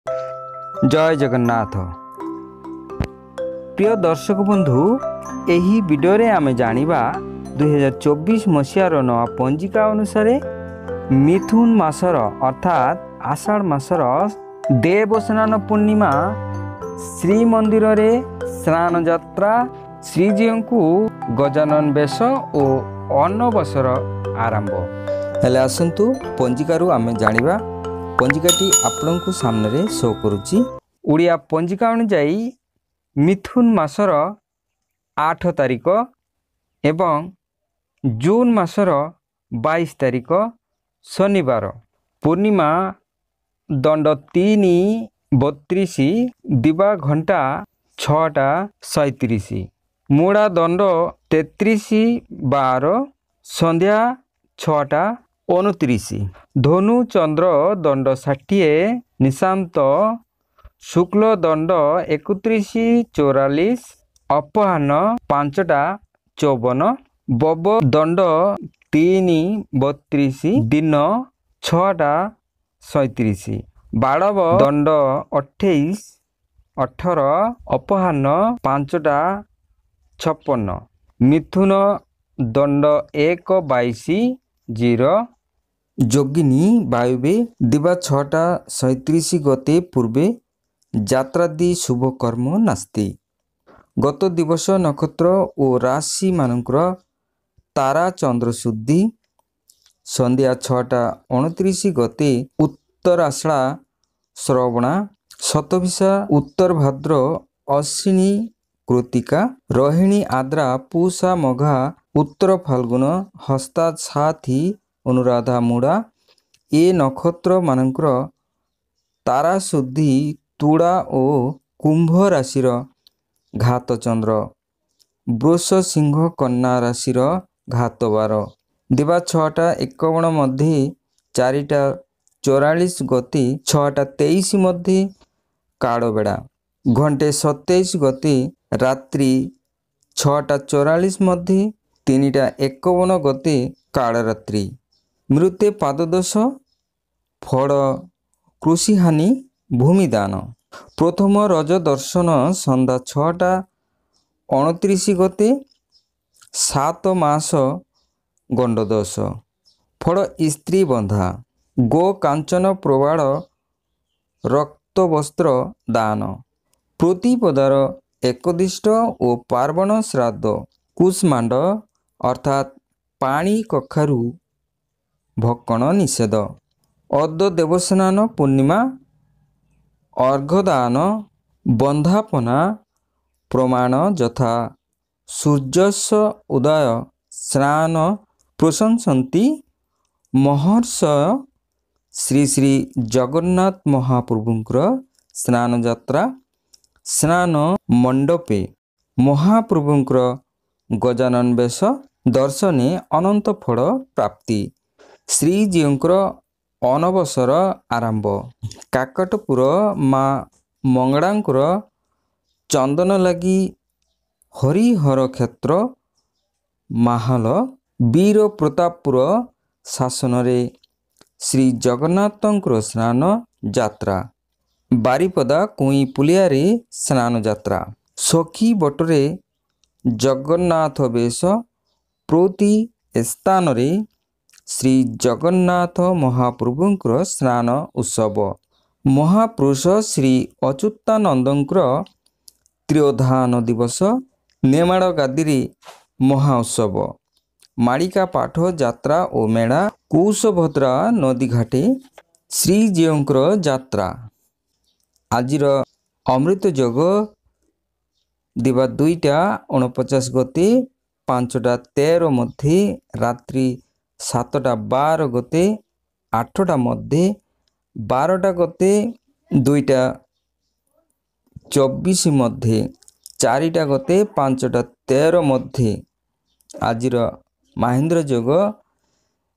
जय जगन्नाथ। प्रिय दर्शक बंधु, यही वीडियो रे आमे जानिबा 2024 मसीहार नवा पंजिका अनुसार मिथुन मासर अर्थात आषाढ़ मासर देवस्नान पूर्णिमा श्रीमंदिर रे स्नान यात्रा श्रीजीव को गजानन बेश और अनबसर आरंभ हेले आसंतु पंजिकारु आमे जानिबा। पंजिकाटी आपण को सामने रे शो करुच्ची। ओडिया पंजिका अनुजाई मिथुन मासर 8 तारिख एवं जून मासर 22 तारिख शनिवार पूर्णिमा दंड 3:32 दिवा घंटा 6:37 मुड़ा दंड 33:12 संध्या 6:29 धनु चंद्र दंड 60 निशांत शुक्ल दंड 31:44 अपराह्न 5:54 बब दंड 3:32 दिन 6:37 बाड़व दंड 28:18 अपराह्न 5:56 मिथुन दंड 1:22 जोगिनी वायुवे दिवा 6:37 गते पूर्वे यात्रादि शुभ कर्म नास्ति। गत दिवस नक्षत्र और राशि मानकर तारा चंद्र शुद्धि संध्या 6:29 गते उत्तराषाढ़ा श्रवणा शतभिषा उत्तर भाद्र अश्विनी कृतिका रोहिणी आद्रा पूषा मघा उत्तर फाल्गुन हस्ता छाथी अनुराधा मुड़ा ए नक्षत्र मानकर तारा शुद्धि तुड़ा और कुंभ राशिर घात चंद्र वृष सिंह कन्या राशिर घात बार दिवा 6:51 मध्य 4:44 गति 6:23 मध्य काड़बेड़ा घंटे 27 गति रात्रि 6:44 मध्य 3:51 गति कालरात्रि मृत्य पाददोष फल कृषि हानि भूमिदान प्रथम रज दर्शन संध्या 6:29 गते 7 मास गंडदोष फल स्त्री बंधा गो कांचन प्रबाल रक्त वस्त्र दान प्रतिपदार एकदिष्ट और पार्वण श्राद्ध कुष्मांड अर्थात पाणी कखारू भक्कण निषेध अद्य देवस्नान पूर्णिमा अर्घदान बंधापना प्रमाण यथा सूर्यस्य उदय स्नान प्रशंसन्ति महर्षय श्री श्री जगन्नाथ महाप्रभुंकर स्नान यात्रा स्नान मंडपे महाप्रभुंकर गजानन बेश दर्शने अनंत फल प्राप्ति श्रीजीवंकर अनबसर आरंभ काकटपुर माँ मंगड़ांकर चंदन लगी हरिहर क्षेत्र माहल वीर प्रतापपुर शासन रे श्री जगन्नाथंकर स्नान यात्रा बारिपदा कुई पुलिया रे स्नान यात्रा सखी बटरे जगन्नाथ बेश प्रति स्थान रे श्री जगन्नाथ महाप्रभुंकर स्नान उत्सव महापुरुष श्री अच्युतानंदंकर त्रियोधान दिवस नेमाड़ गादी महाउत्सव माड़िका पाठ यात्रा और मेला कुशभद्रा नदी घाटे श्रीजीवंकर यात्रा आजिर अमृत जोग दिवा 2:49 गते 5:13 मध्य रात्रि 7:12 गते 8 मध्य 12 गते 2:24 मध्य 4 गते 5:13 मध्य आजिर महेंद्र जोग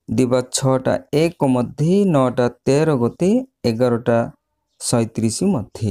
दिवा 6:01 मध्य 9:13 गते 11:37 मध्य।